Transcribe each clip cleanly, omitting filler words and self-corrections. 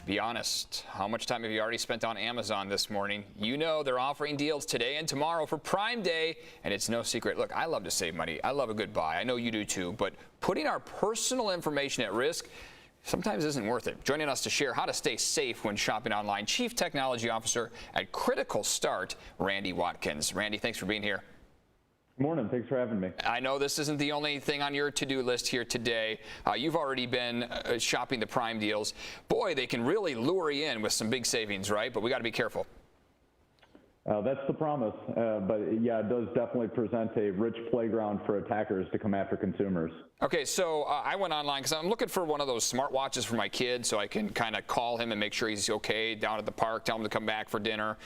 Be honest, how much time have you already spent on Amazon this morning? You know they're offering deals today and tomorrow for Prime Day, and it's no secret. Look, I love to save money. I love a good buy. I know you do too, but putting our personal information at risk sometimes isn't worth it. Joining us to share how to stay safe when shopping online, Chief Technology Officer at Critical Start, Randy Watkins. Randy, thanks for being here. Good morning. Thanks for having me. I know this isn't the only thing on your to-do list here today. You've already been shopping the Prime deals. Boy, they can really lure you in with some big savings, right? But we got to be careful. That's the promise. But yeah, it does definitely present a rich playground for attackers to come after consumers. Okay, so I went online because I'm looking for one of those smartwatches for my kid so I can kind of call him and make sure he's okay down at the park, tell him to come back for dinner.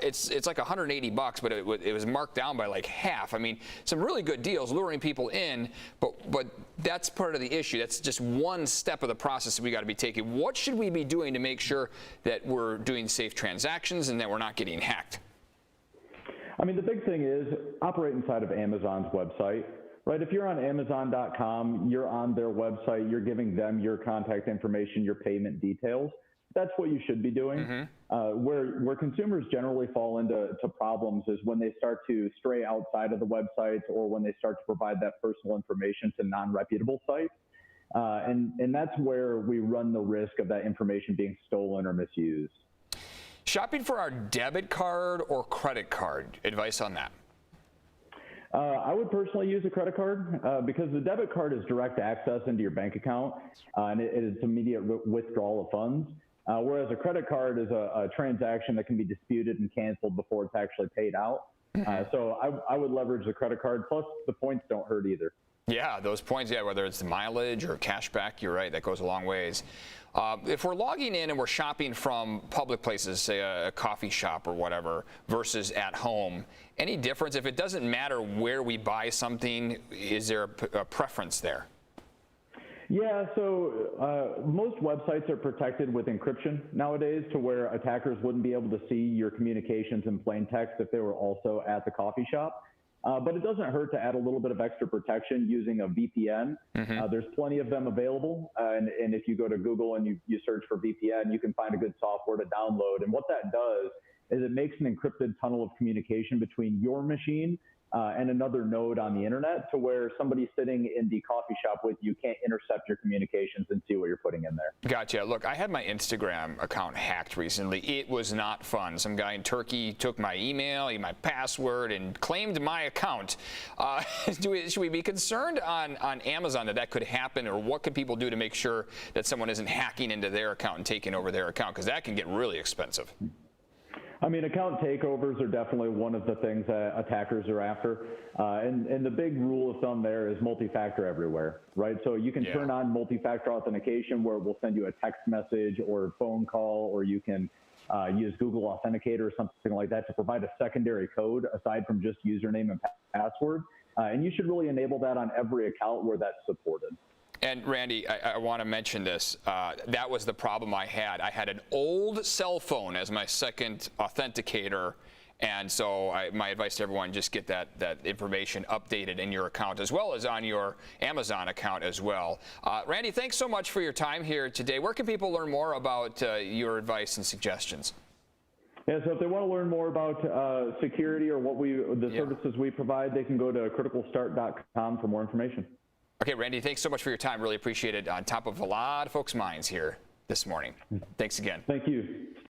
It's like $180, but it was marked down by like half. I mean, some really good deals luring people in, but that's part of the issue. That's just one step of the process that we got to be taking. What should we be doing to make sure that we're doing safe transactions and that we're not getting hacked? I mean, the big thing is operate inside of Amazon's website, right? If you're on Amazon.com, you're on their website, you're giving them your contact information, your payment details. That's what you should be doing. Where consumers generally fall into problems is when they start to stray outside of the websites or when they start to provide that personal information to non-reputable sites. And that's where we run the risk of that information being stolen or misused. Shopping for our debit card or credit card, advice on that? I would personally use a credit card because the debit card is direct access into your bank account and it is immediate withdrawal of funds. Whereas a credit card is a transaction that can be disputed and canceled before it's actually paid out. So I would leverage the credit card, plus the points don't hurt either. Yeah, those points, yeah, whether it's the mileage or cash back, you're right, that goes a long ways. If we're logging in and we're shopping from public places, say a coffee shop or whatever, versus at home, any difference? If it doesn't matter where we buy something, is there a preference there? Yeah, so most websites are protected with encryption nowadays to where attackers wouldn't be able to see your communications in plain text if they were also at the coffee shop. But it doesn't hurt to add a little bit of extra protection using a VPN. There's plenty of them available. And if you go to Google and you search for VPN, you can find a good software to download. And what that does is it makes an encrypted tunnel of communication between your machine and another node on the internet to where somebody sitting in the coffee shop with you can't intercept your communications and see what you're putting in there. Gotcha. Look, I had my Instagram account hacked recently. It was not fun. Some guy in Turkey took my email, my password, and claimed my account. Should we be concerned on Amazon that could happen, or what could people do to make sure that someone isn't hacking into their account and taking over their account? Because that can get really expensive. I mean, account takeovers are definitely one of the things that attackers are after. And the big rule of thumb there is multi-factor everywhere, right? So you can turn on multi-factor authentication where we'll send you a text message or a phone call, or you can use Google Authenticator or something like that to provide a secondary code aside from just username and password. And you should really enable that on every account where that's supported. And Randy, I want to mention this. That was the problem I had. I had an old cell phone as my second authenticator, and so my advice to everyone, just get that information updated in your account as well as on your Amazon account as well. Randy, thanks so much for your time here today. Where can people learn more about your advice and suggestions? Yeah, so if they want to learn more about security or the services we provide, they can go to criticalstart.com for more information. Okay, Randy, thanks so much for your time. Really appreciate it. On top of a lot of folks' minds here this morning. Thanks again. Thank you.